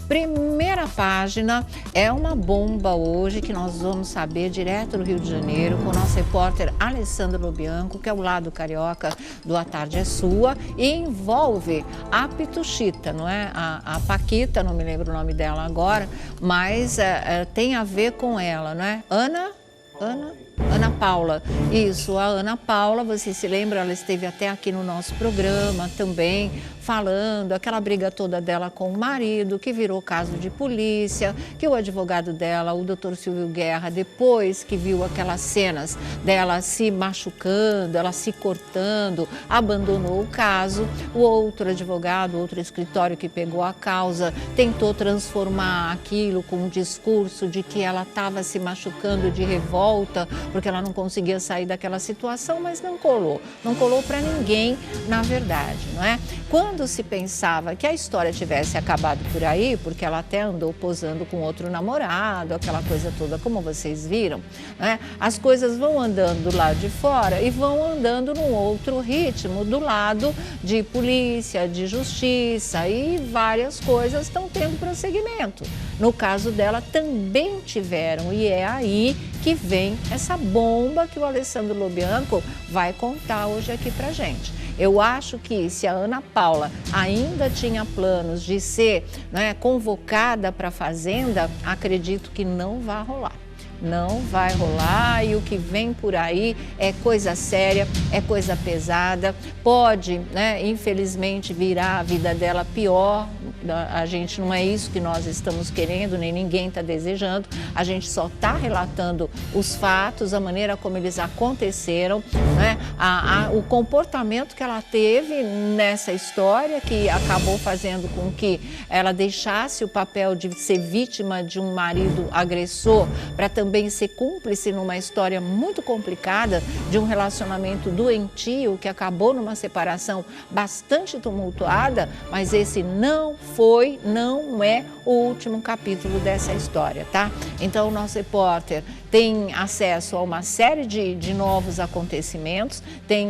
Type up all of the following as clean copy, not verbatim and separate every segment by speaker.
Speaker 1: Primeira página é uma bomba hoje que nós vamos saber direto do Rio de Janeiro com o nosso repórter Alessandro Lobianco, que é o lado carioca do A Tarde é Sua, e envolve a Pituchita, não é? A Paquita, não me lembro o nome dela agora, mas tem a ver com ela, não é? Ana Paula. Isso, a Ana Paula, você se lembra, ela esteve até aqui no nosso programa também, falando aquela briga toda dela com o marido, que virou caso de polícia, que o advogado dela, o doutor Silvio Guerra, depois que viu aquelas cenas dela se machucando, ela se cortando, abandonou o caso. O outro advogado, outro escritório que pegou a causa, tentou transformar aquilo com um discurso de que ela estava se machucando de revolta, porque ela não conseguia sair daquela situação, mas não colou para ninguém, na verdade, não é? Quando se pensava que a história tivesse acabado por aí, porque ela até andou posando com outro namorado, aquela coisa toda, como vocês viram, né? As coisas vão andando do lado de fora e vão andando num outro ritmo, do lado de polícia, de justiça, e várias coisas estão tendo prosseguimento. No caso dela também tiveram, e é aí que vem essa bomba que o Alessandro Lobianco vai contar hoje aqui pra gente. Eu acho que se a Ana Paula ainda tinha planos de ser, né, convocada para a Fazenda, acredito que não vai rolar. Não vai rolar, e o que vem por aí é coisa séria, é coisa pesada, pode, né, infelizmente virar a vida dela pior. A gente não é isso que nós estamos querendo, nem ninguém está desejando, a gente só está relatando os fatos, a maneira como eles aconteceram, né? O comportamento que ela teve nessa história, que acabou fazendo com que ela deixasse o papel de ser vítima de um marido agressor para também ser cúmplice numa história muito complicada de um relacionamento doentio que acabou numa separação bastante tumultuada, mas esse não é o último capítulo dessa história, tá? Então, o nosso repórter tem acesso a uma série de novos acontecimentos, tem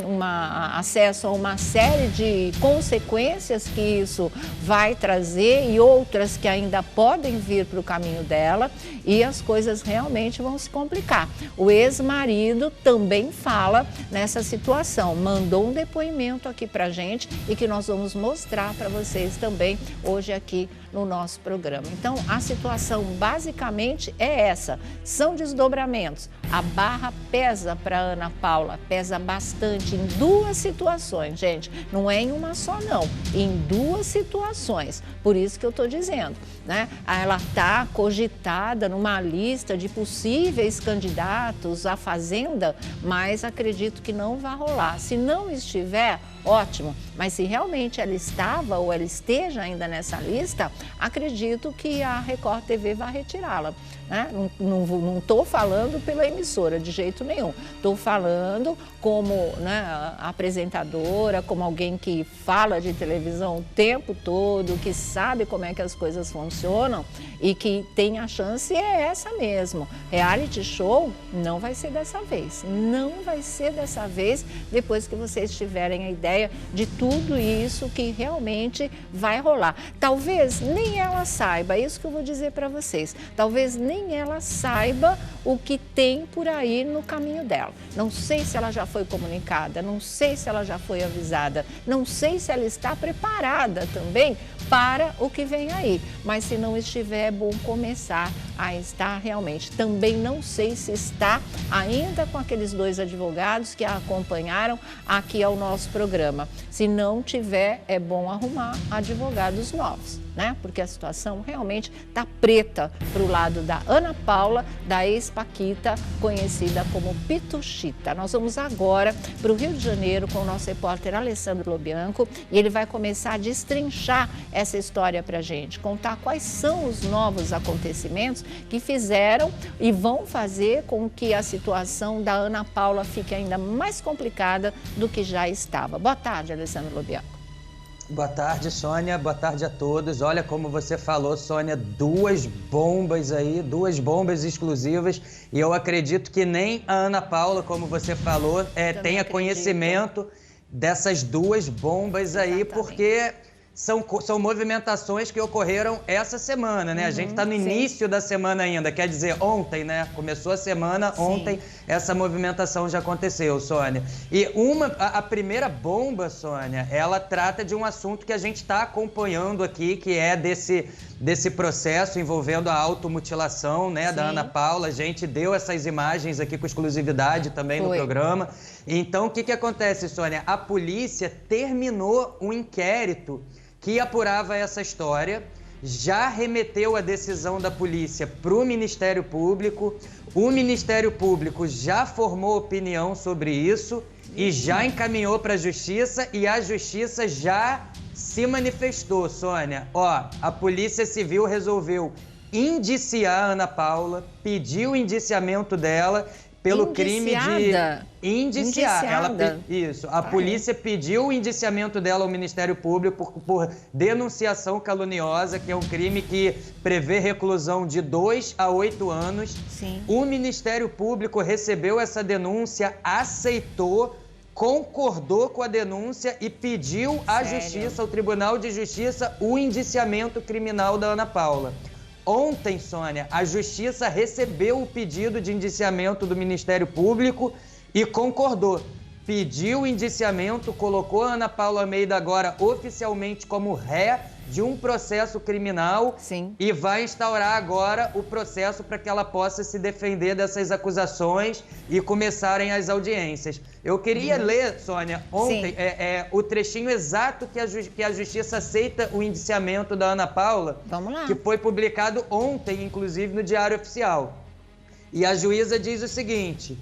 Speaker 1: acesso a uma série de consequências que isso vai trazer e outras que ainda podem vir para o caminho dela, e as coisas realmente vão se complicar. O ex-marido também fala nessa situação, mandou um depoimento aqui para a gente e que nós vamos mostrar para vocês também hoje aqui no nosso programa. Então, a situação basicamente é essa, são desdobramentos. A barra pesa para Ana Paula, pesa bastante em duas situações, gente, não é em uma só não, em duas situações, por isso que eu estou dizendo, né? Ela está cogitada numa lista de possíveis candidatos à Fazenda, mas acredito que não vai rolar. Se não estiver, ótimo, mas se realmente ela estava ou ela esteja ainda nessa lista, acredito que a Record TV vai retirá-la, né? Não estou falando pela emissora de jeito nenhum, estou falando como, né, apresentadora, como alguém que fala de televisão o tempo todo, que sabe como é que as coisas funcionam e que tem a chance, é essa mesmo. Reality show não vai ser dessa vez, não vai ser dessa vez, depois que vocês tiverem a ideia de tudo isso que realmente vai rolar. Talvez nem ela saiba, é isso que eu vou dizer para vocês, talvez nem ela saiba o que tem por aí no caminho dela. Não sei se ela já foi comunicada, não sei se ela já foi avisada, não sei se ela está preparada também para o que vem aí, mas se não estiver, é bom começar a estar realmente. Também não sei se está ainda com aqueles dois advogados que a acompanharam aqui ao nosso programa. Se não tiver, é bom arrumar advogados novos, né? Porque a situação realmente está preta para o lado da Ana Paula, da ex-Paquita, conhecida como Pituchita. Nós vamos agora para o Rio de Janeiro com o nosso repórter Alessandro Lobianco, e ele vai começar a destrinchar essa história para a gente, contar quais são os novos acontecimentos que fizeram e vão fazer com que a situação da Ana Paula fique ainda mais complicada do que já estava. Boa tarde, Alessandro Lobianco.
Speaker 2: Boa tarde, Sônia. Boa tarde a todos. Olha, como você falou, Sônia, duas bombas aí, duas bombas exclusivas. E eu acredito que nem a Ana Paula, como você falou, tenha conhecimento dessas duas bombas aí, porque são movimentações que ocorreram essa semana, né? A gente está no início da semana ainda, quer dizer, ontem, né? Começou a semana, ontem essa movimentação já aconteceu, Sônia. E a primeira bomba, Sônia, ela trata de um assunto que a gente está acompanhando aqui, que é desse processo envolvendo a automutilação, né, da Ana Paula. A gente deu essas imagens aqui com exclusividade também no programa. Então, o que acontece, Sônia? A polícia terminou um inquérito que apurava essa história, já remeteu a decisão da polícia para o Ministério Público. O Ministério Público já formou opinião sobre isso e já encaminhou para a Justiça, e a Justiça já se manifestou, Sônia. A Polícia Civil resolveu indiciar a Ana Paula, pediu o indiciamento dela pelo crime de indiciar. A polícia pediu o indiciamento dela ao Ministério Público por denunciação caluniosa, que é um crime que prevê reclusão de 2 a 8 anos. O Ministério Público recebeu essa denúncia, aceitou, concordou com a denúncia e pediu à Justiça, ao Tribunal de Justiça, o indiciamento criminal da Ana Paula. Ontem, Sônia, a Justiça recebeu o pedido de indiciamento do Ministério Público e concordou. Pediu o indiciamento, colocou a Ana Paula Almeida agora oficialmente como ré de um processo criminal e vai instaurar agora o processo para que ela possa se defender dessas acusações e começarem as audiências. Eu queria ler, Sônia, ontem o trechinho exato que a Justiça aceita o indiciamento da Ana Paula, que foi publicado ontem, inclusive, no Diário Oficial. E a juíza diz o seguinte: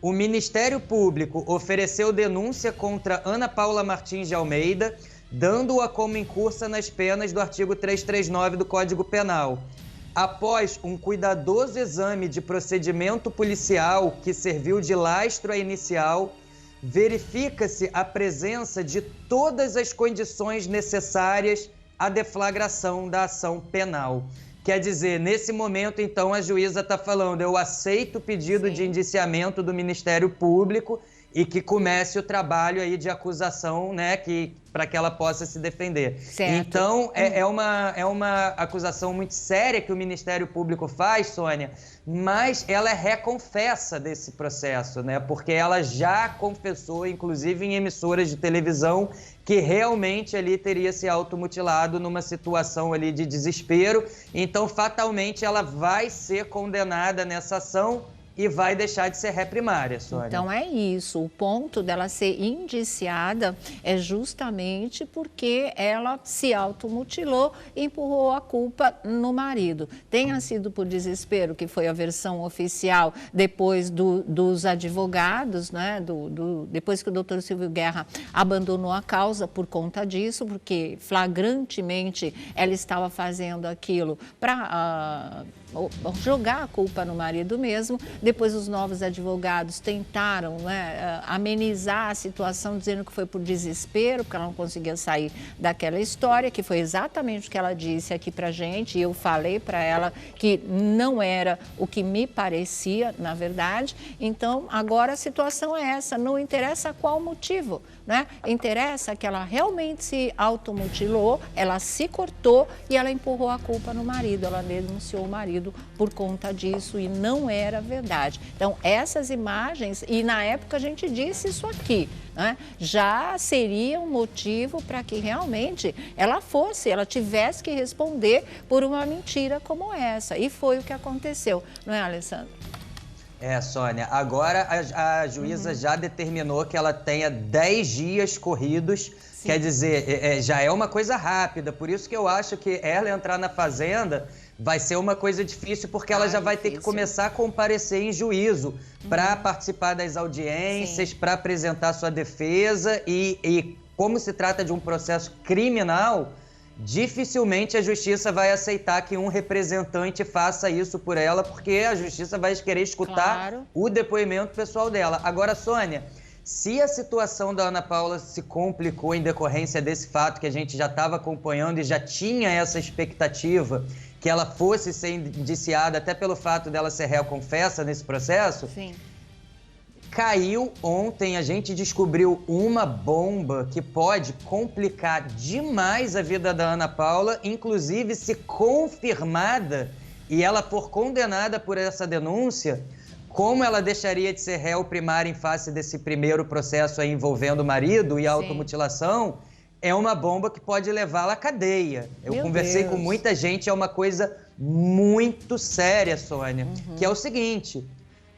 Speaker 2: o Ministério Público ofereceu denúncia contra Ana Paula Martins de Almeida, dando-a como incursa nas penas do artigo 339 do Código Penal. Após um cuidadoso exame de procedimento policial que serviu de lastro à inicial, verifica-se a presença de todas as condições necessárias à deflagração da ação penal. Quer dizer, nesse momento, então, a juíza está falando: eu aceito o pedido de indiciamento do Ministério Público e que comece o trabalho aí de acusação, né, para que ela possa se defender. Então, é uma acusação muito séria que o Ministério Público faz, Sônia, mas ela reconfessa desse processo, né, porque ela já confessou, inclusive em emissoras de televisão, que realmente ali teria se automutilado numa situação ali de desespero. Então, fatalmente, ela vai ser condenada nessa ação e vai deixar de ser ré primária, Sônia.
Speaker 1: Então é isso, o ponto dela ser indiciada é justamente porque ela se automutilou e empurrou a culpa no marido. Tenha sido por desespero, que foi a versão oficial depois dos advogados, né? Depois que o doutor Silvio Guerra abandonou a causa por conta disso, porque flagrantemente ela estava fazendo aquilo para jogar a culpa no marido mesmo. Depois os novos advogados tentaram, né, amenizar a situação, dizendo que foi por desespero, porque ela não conseguia sair daquela história, que foi exatamente o que ela disse aqui pra gente, e eu falei para ela que não era o que me parecia, na verdade. Então, agora a situação é essa, não interessa qual motivo, né? Interessa que ela realmente se automutilou, ela se cortou e ela empurrou a culpa no marido, ela denunciou o marido por conta disso e não era verdade. Então, essas imagens, e na época a gente disse isso aqui, né, já seria um motivo para que realmente ela tivesse que responder por uma mentira como essa. E foi o que aconteceu, não é, Alessandro?
Speaker 2: Sônia, agora a juíza já determinou que ela tenha 10 dias corridos. Quer dizer, já é uma coisa rápida, por isso que eu acho que ela entrar na Fazenda vai ser uma coisa difícil, porque ela já vai ter que começar a comparecer em juízo para participar das audiências, para apresentar sua defesa e como se trata de um processo criminal, dificilmente a Justiça vai aceitar que um representante faça isso por ela, porque a Justiça vai querer escutar o depoimento pessoal dela. Agora, Sônia, se a situação da Ana Paula se complicou em decorrência desse fato que a gente já estava acompanhando e já tinha essa expectativa que ela fosse ser indiciada, até pelo fato dela ser réu confessa nesse processo, caiu ontem, a gente descobriu uma bomba que pode complicar demais a vida da Ana Paula, inclusive se confirmada e ela for condenada por essa denúncia, como ela deixaria de ser réu primária em face desse primeiro processo aí envolvendo o marido e a automutilação, é uma bomba que pode levá-la à cadeia. Eu conversei com muita gente, é uma coisa muito séria, Sônia, que é o seguinte: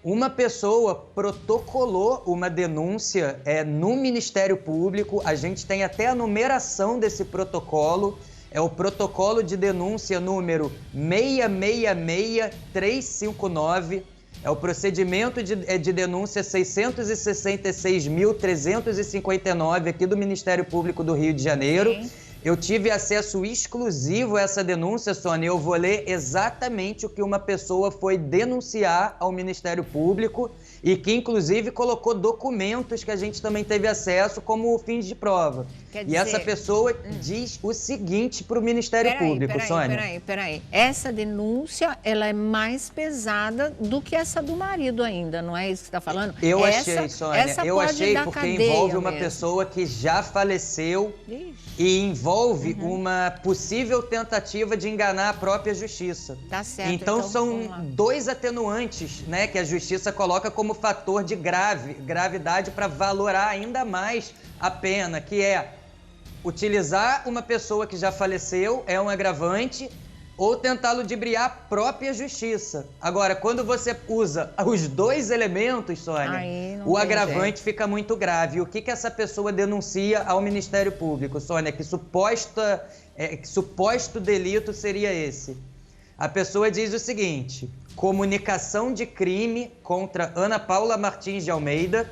Speaker 2: uma pessoa protocolou uma denúncia no Ministério Público, a gente tem até a numeração desse protocolo, é o protocolo de denúncia número 666359, é o procedimento de denúncia 666.359 aqui do Ministério Público do Rio de Janeiro. Sim. Eu tive acesso exclusivo a essa denúncia, Sônia. Eu vou ler exatamente o que uma pessoa foi denunciar ao Ministério Público e que, inclusive, colocou documentos que a gente também teve acesso como fins de prova. Quer dizer, essa pessoa diz o seguinte para o Ministério Público, Sônia.
Speaker 1: Peraí. Essa denúncia, ela é mais pesada do que essa do marido ainda, não é isso que você está falando?
Speaker 2: Eu achei, Sônia. Eu achei porque envolve uma pessoa que já faleceu. Ixi. E envolve uma possível tentativa de enganar a própria justiça.
Speaker 1: Tá certo.
Speaker 2: Então são dois atenuantes, né, que a justiça coloca como fator de gravidade para valorar ainda mais a pena, que é utilizar uma pessoa que já faleceu, é um agravante, ou tentar ludibriar a própria justiça. Agora, quando você usa os dois elementos, Sônia, o agravante fica muito grave. E o que essa pessoa denuncia ao Ministério Público, Sônia? Que suposto delito seria esse? A pessoa diz o seguinte: comunicação de crime contra Ana Paula Martins de Almeida,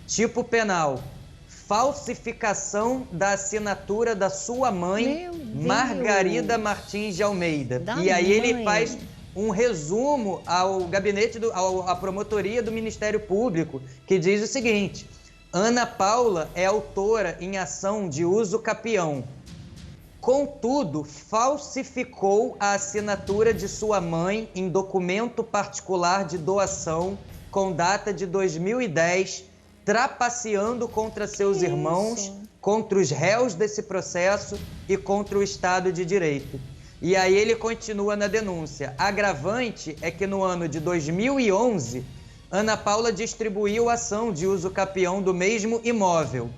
Speaker 2: tipo penal, falsificação da assinatura da sua mãe, Margarida Martins de Almeida. E aí ele faz um resumo ao gabinete, à promotoria do Ministério Público, que diz o seguinte: Ana Paula é autora em ação de uso capião. Contudo, falsificou a assinatura de sua mãe em documento particular de doação com data de 2010, trapaceando contra seus irmãos, contra os réus desse processo e contra o Estado de Direito. E aí ele continua na denúncia. Agravante é que no ano de 2011, Ana Paula distribuiu ação de uso capião do mesmo imóvel,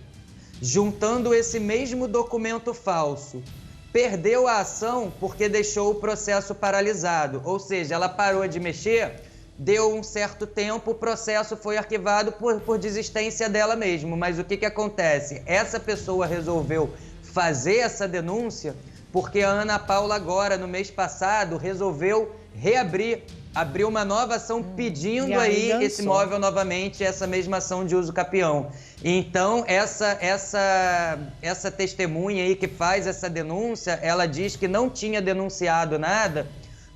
Speaker 2: juntando esse mesmo documento falso. Perdeu a ação porque deixou o processo paralisado, ou seja, ela parou de mexer. Deu um certo tempo, o processo foi arquivado por desistência dela mesmo. Mas o que acontece? Essa pessoa resolveu fazer essa denúncia porque a Ana Paula agora, no mês passado, resolveu abriu uma nova ação pedindo aí esse imóvel novamente, essa mesma ação de uso capião. Então, essa testemunha aí que faz essa denúncia, ela diz que não tinha denunciado nada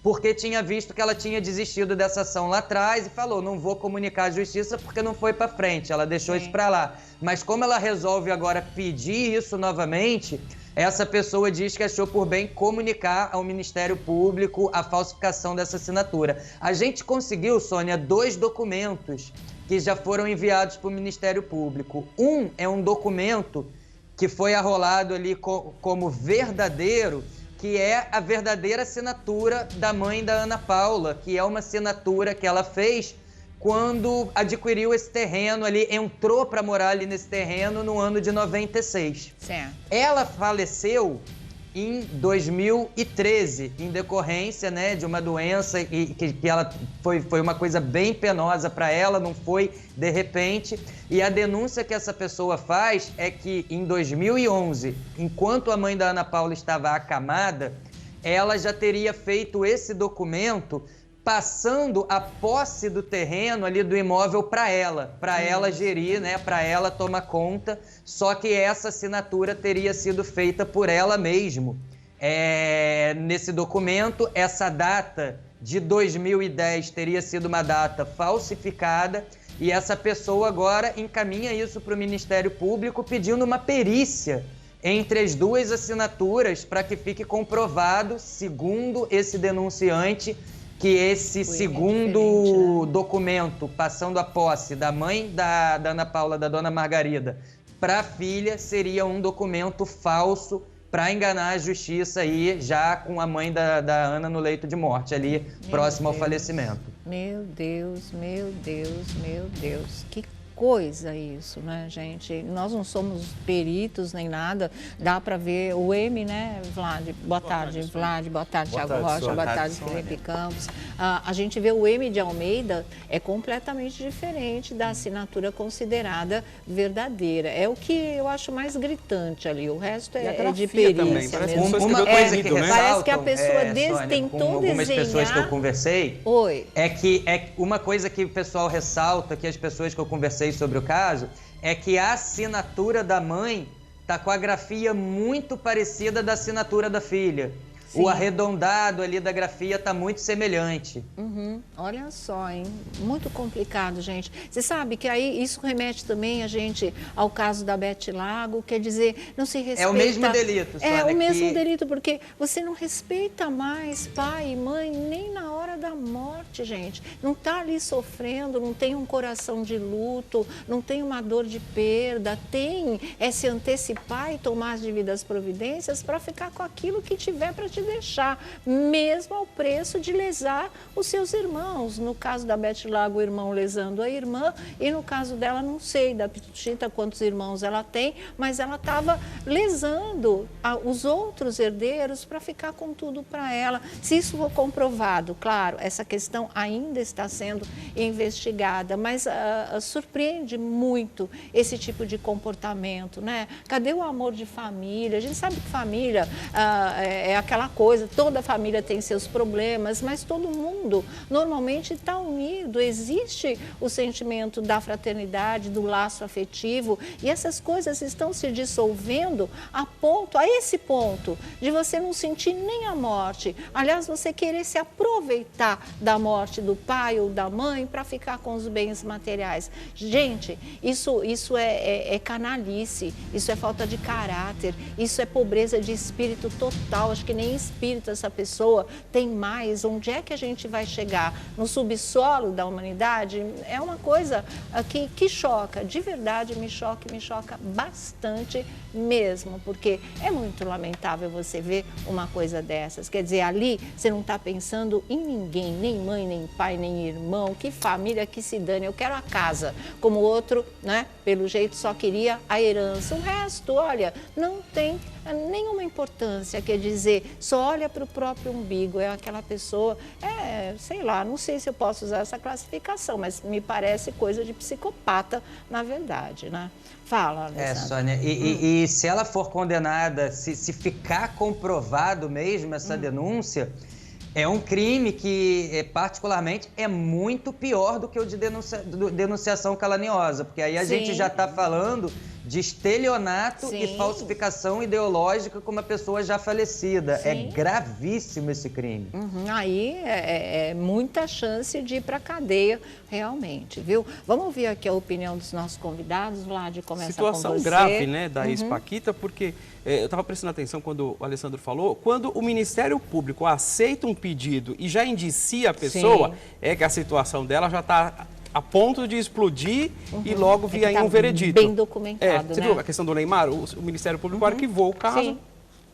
Speaker 2: porque tinha visto que ela tinha desistido dessa ação lá atrás e falou, não vou comunicar à justiça porque não foi para frente, ela deixou isso para lá. Mas como ela resolve agora pedir isso novamente, essa pessoa diz que achou por bem comunicar ao Ministério Público a falsificação dessa assinatura. A gente conseguiu, Sônia, 2 documentos que já foram enviados para o Ministério Público. Um é um documento que foi arrolado ali como verdadeiro, que é a verdadeira assinatura da mãe da Ana Paula, que é uma assinatura que ela fez quando adquiriu esse terreno ali, entrou para morar ali nesse terreno no ano de 96.
Speaker 1: Certo.
Speaker 2: Ela faleceu em 2013, em decorrência, né, de uma doença que ela foi uma coisa bem penosa para ela, não foi de repente. E a denúncia que essa pessoa faz é que em 2011, enquanto a mãe da Ana Paula estava acamada, ela já teria feito esse documento passando a posse do terreno ali do imóvel para ela gerir, né, para ela tomar conta, só que essa assinatura teria sido feita por ela mesma. Nesse documento, essa data de 2010 teria sido uma data falsificada e essa pessoa agora encaminha isso para o Ministério Público pedindo uma perícia entre as duas assinaturas para que fique comprovado, segundo esse denunciante, que esse segundo documento, passando a posse da mãe da Ana Paula, da dona Margarida, para a filha, seria um documento falso para enganar a justiça aí, já com a mãe da Ana no leito de morte, ali próximo ao falecimento.
Speaker 1: Meu Deus, meu Deus, meu Deus, que coisa isso, né, gente? Nós não somos peritos nem nada, dá para ver o M, né, Vlad? Boa tarde, Vlad, boa tarde, Thiago Rocha, boa tarde, Felipe Campos. A gente vê o M de Almeida é completamente diferente da assinatura considerada verdadeira. É o que eu acho mais gritante ali, o resto é de perícia mesmo.
Speaker 2: Uma coisa que
Speaker 1: parece que a pessoa tentou desenhar...
Speaker 2: algumas pessoas que eu conversei, é que uma coisa que o pessoal ressalta, que as pessoas que eu conversei sobre o caso, é que a assinatura da mãe tá com a grafia muito parecida da assinatura da filha. Sim. O arredondado ali da grafia tá muito semelhante.
Speaker 1: Olha só, hein? Muito complicado, gente. Você sabe que aí isso remete também a gente ao caso da Beth Lago, quer dizer, não se respeita...
Speaker 2: É o mesmo delito, Sônia.
Speaker 1: É o mesmo delito, porque você não respeita mais pai e mãe nem na hora da morte, gente. Não tá ali sofrendo, não tem um coração de luto, não tem uma dor de perda, tem se antecipar e tomar as devidas providências para ficar com aquilo que tiver para te deixar, mesmo ao preço de lesar os seus irmãos. No caso da Beth Lago, o irmão lesando a irmã, e no caso dela, não sei, da Pitita, quantos irmãos ela tem, mas ela estava lesando os outros herdeiros para ficar com tudo para ela. Se isso for comprovado, claro, essa questão ainda está sendo investigada, mas surpreende muito esse tipo de comportamento, né? Cadê o amor de família? A gente sabe que família é aquela coisa, toda família tem seus problemas, mas todo mundo normalmente está unido, existe o sentimento da fraternidade, do laço afetivo, e essas coisas estão se dissolvendo a esse ponto de você não sentir nem a morte, aliás, você querer se aproveitar da morte do pai ou da mãe para ficar com os bens materiais. Gente, isso é canalice, isso é falta de caráter, isso é pobreza de espírito total. Acho que nem espírito essa pessoa tem mais. Onde é que a gente vai chegar? No subsolo da humanidade? É uma coisa que choca, de verdade me choca bastante mesmo, porque é muito lamentável você ver uma coisa dessas. Quer dizer, ali você não está pensando em ninguém, nem mãe, nem pai, nem irmão, que família que se dane, eu quero a casa, como o outro, né, pelo jeito só queria a herança. O resto, olha, não tem nenhuma importância, quer dizer, só olha para o próprio umbigo, é aquela pessoa, sei lá, não sei se eu posso usar essa classificação, mas me parece coisa de psicopata, na verdade, né? Fala, Alessandra.
Speaker 2: Sônia, e se ela for condenada, se ficar comprovado mesmo essa denúncia, é um crime que, particularmente, é muito pior do que o de denunciação caluniosa, porque aí a gente já está falando de estelionato e falsificação ideológica com uma pessoa já falecida. É gravíssimo esse crime.
Speaker 1: Aí é muita chance de ir para a cadeia, realmente, viu? Vamos ouvir aqui a opinião dos nossos convidados. Vlad, começa com você.
Speaker 3: Situação grave, né, da ex-Paquita, porque eu estava prestando atenção quando o Alessandro falou, quando o Ministério Público aceita um pedido e já indicia a pessoa, é que a situação dela já está a ponto de explodir e logo vir aí um veredito.
Speaker 1: Bem documentado,
Speaker 3: você viu a questão do Neymar? O Ministério Público arquivou o caso,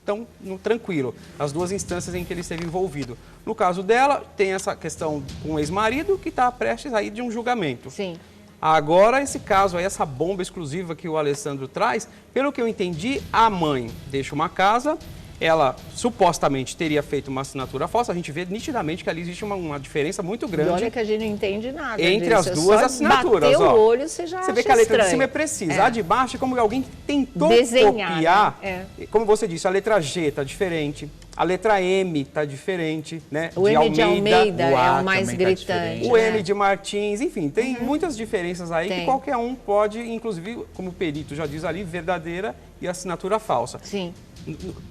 Speaker 3: então tranquilo, as duas instâncias em que ele esteve envolvido. No caso dela, tem essa questão com o ex-marido que está prestes a ir de um julgamento. Agora, esse caso aí, essa bomba exclusiva que o Alessandro traz, pelo que eu entendi, a mãe deixa uma casa, ela supostamente teria feito uma assinatura falsa, a gente vê nitidamente que ali existe uma diferença muito grande.
Speaker 1: E olha que a gente não entende nada
Speaker 3: entre
Speaker 1: disso.
Speaker 3: as duas assinaturas.
Speaker 1: Bater o olho, você já
Speaker 3: Você vê que a letra de cima é precisa, a de baixo é como alguém tentou
Speaker 1: desenhar,
Speaker 3: copiar. Né? Como você disse, a letra G está diferente, a letra M está diferente, né?
Speaker 1: O M de Almeida é o mais gritante.
Speaker 3: O M de Martins, enfim, tem muitas diferenças aí que qualquer um pode, inclusive, como o perito já diz ali, verdadeira e assinatura falsa.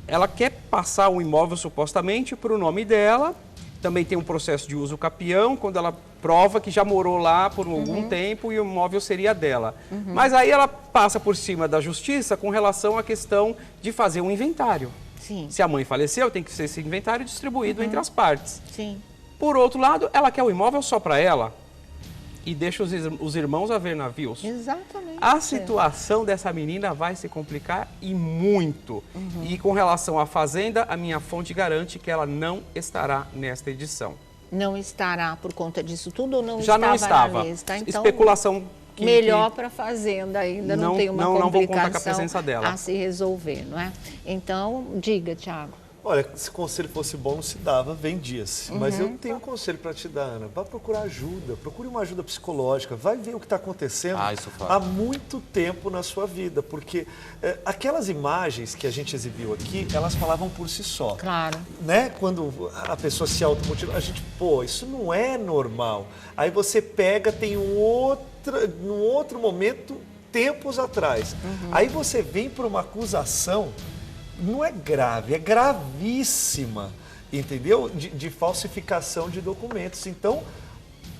Speaker 3: Ela quer passar o imóvel supostamente para o nome dela, também tem um processo de uso capião, quando ela prova que já morou lá por algum tempo e o imóvel seria dela. Mas aí ela passa por cima da justiça com relação à questão de fazer um inventário. Se a mãe faleceu, tem que ser esse inventário distribuído entre as partes. Por outro lado, ela quer o imóvel só para ela e deixa os irmãos a ver navios.
Speaker 1: Exatamente.
Speaker 3: A situação dessa menina vai se complicar e muito. E com relação à fazenda, a minha fonte garante que ela não estará nesta edição.
Speaker 1: Não estará por conta disso tudo ou não
Speaker 3: Já
Speaker 1: estava
Speaker 3: não estava.
Speaker 1: na lista? Então,
Speaker 3: especulação que...
Speaker 1: melhor para a fazenda, ainda não tem uma
Speaker 3: não vou contar com a
Speaker 1: complicação
Speaker 3: presença dela.
Speaker 1: a se resolver, não é? Então, diga, Tiago.
Speaker 4: Olha, se o conselho fosse bom, não se dava, vendia-se. Mas eu tenho um conselho para te dar, Ana. Vá procurar ajuda, procure uma ajuda psicológica, vai ver o que está acontecendo há muito tempo na sua vida. Porque aquelas imagens que a gente exibiu aqui, elas falavam por si só.
Speaker 1: Claro.
Speaker 4: Né? Quando a pessoa se automutilou, a gente, pô, isso não é normal. Aí você pega, tem num outro momento, tempos atrás. Aí você vem para uma acusação. Não é grave, é gravíssima, entendeu? De falsificação de documentos. Então,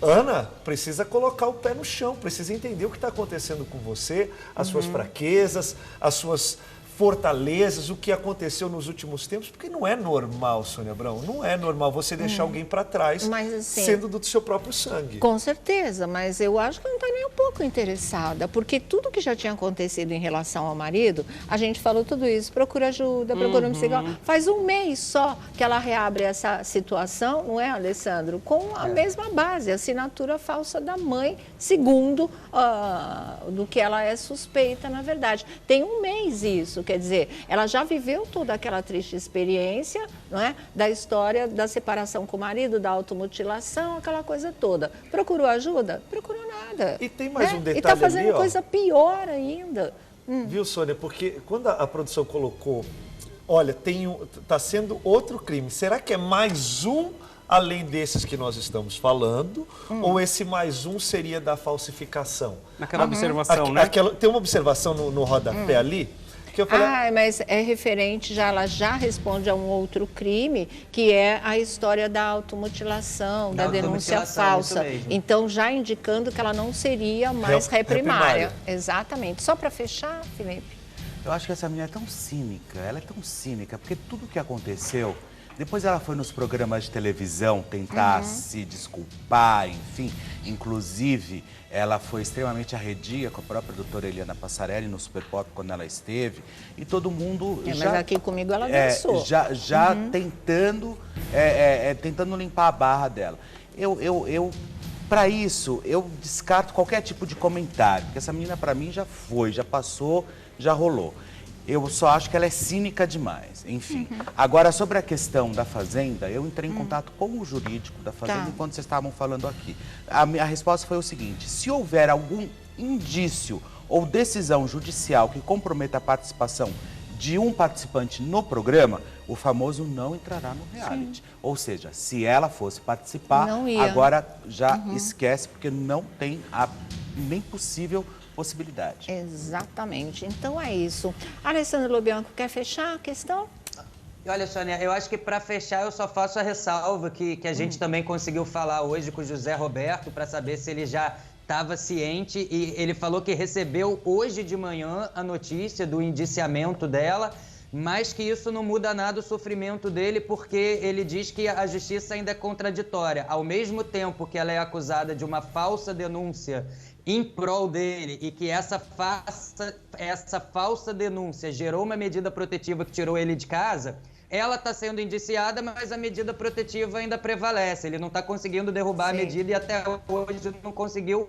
Speaker 4: Ana precisa colocar o pé no chão, precisa entender o que está acontecendo com você, as suas fraquezas, as suas fortalezas, o que aconteceu nos últimos tempos, porque não é normal, Sônia Abrão, não é normal você deixar alguém para trás,
Speaker 1: Mas, assim,
Speaker 4: sendo do seu próprio sangue.
Speaker 1: Com certeza, mas eu acho que não está nem um pouco interessada, porque tudo que já tinha acontecido em relação ao marido, a gente falou tudo isso, procura ajuda, procura um psicólogo. Faz um mês só que ela reabre essa situação, não é, Alessandro? Com a mesma base, assinatura falsa da mãe, segundo do que ela é suspeita, na verdade. Tem um mês isso, quer dizer, ela já viveu toda aquela triste experiência, não é? Da história da separação com o marido, da automutilação, aquela coisa toda. Procurou ajuda? Procurou nada.
Speaker 4: E tem mais um detalhe
Speaker 1: e está fazendo
Speaker 4: ali, ó.
Speaker 1: coisa pior ainda.
Speaker 4: Viu, Sônia? Porque quando a produção colocou, olha, está sendo outro crime. Será que é mais um além desses que nós estamos falando? Ou esse mais um seria da falsificação?
Speaker 3: Naquela observação, né?
Speaker 4: Tem uma observação no rodapé ali, que eu falei...
Speaker 1: Mas é referente, ela já responde a um outro crime, que é a história da automutilação, da denúncia falsa. Então, já indicando que ela não seria mais réprimária. Exatamente. Só para fechar, Felipe.
Speaker 5: Eu acho que essa menina é tão cínica, ela é tão cínica, porque tudo que aconteceu, depois ela foi nos programas de televisão tentar se desculpar, enfim, inclusive ela foi extremamente arredia com a própria doutora Eliana Passarelli no Super Pop quando ela esteve, e todo mundo
Speaker 1: mas aqui comigo ela dançou.
Speaker 5: Já tentando limpar a barra dela. Para isso, eu descarto qualquer tipo de comentário, porque essa menina para mim já foi, já passou, já rolou. Eu só acho que ela é cínica demais, enfim. Agora, sobre a questão da Fazenda, eu entrei em contato com o jurídico da Fazenda enquanto vocês estavam falando aqui. A resposta foi o seguinte: se houver algum indício ou decisão judicial que comprometa a participação de um participante no programa, o famoso não entrará no reality. Ou seja, se ela fosse participar, agora já esquece, porque não tem nem possível possibilidade.
Speaker 1: Exatamente. Então é isso. Alessandro Lobianco, quer fechar a questão?
Speaker 2: Olha, Sônia, eu acho que para fechar eu só faço a ressalva que a gente também conseguiu falar hoje com o José Roberto para saber se ele já estava ciente, e ele falou que recebeu hoje de manhã a notícia do indiciamento dela, mas que isso não muda nada o sofrimento dele, porque ele diz que a justiça ainda é contraditória. Ao mesmo tempo que ela é acusada de uma falsa denúncia em prol dele e que essa falsa denúncia gerou uma medida protetiva que tirou ele de casa, ela está sendo indiciada, mas a medida protetiva ainda prevalece. Ele não está conseguindo derrubar a medida e até hoje não conseguiu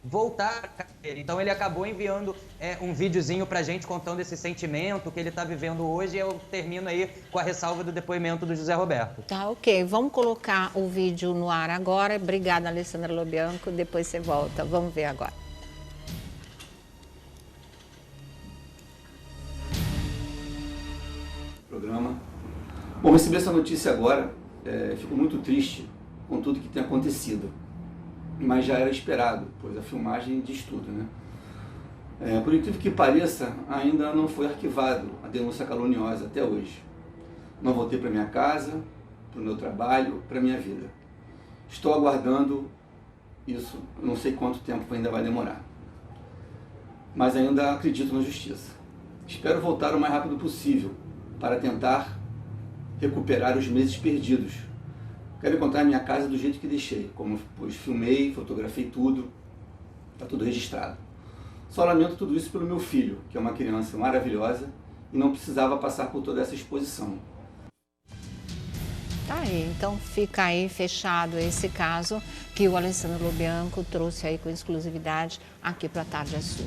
Speaker 2: voltar à carreira. Então ele acabou enviando um videozinho pra gente contando esse sentimento que ele está vivendo hoje, e eu termino aí com a ressalva do depoimento do José Roberto. Tá,
Speaker 1: ok. Vamos colocar o vídeo no ar agora. Obrigada, Alessandra Lobianco. Depois você volta. Vamos ver agora.
Speaker 6: Programa. Bom, recebi essa notícia agora, fico muito triste com tudo que tem acontecido, mas já era esperado, pois a filmagem diz tudo, né? Por incrível que pareça, ainda não foi arquivado a denúncia caluniosa até hoje. Não voltei para minha casa, para o meu trabalho, para minha vida. Estou aguardando isso, não sei quanto tempo ainda vai demorar, mas ainda acredito na justiça. Espero voltar o mais rápido possível para tentar recuperar os meses perdidos, Quero encontrar a minha casa do jeito que deixei, como pois filmei, fotografei tudo, está tudo registrado. Só lamento tudo isso pelo meu filho, que é uma criança maravilhosa e não precisava passar por toda essa exposição.
Speaker 1: Tá aí, então fica aí fechado esse caso que o Alessandro Lobianco trouxe aí com exclusividade aqui para a Tarde é Sua.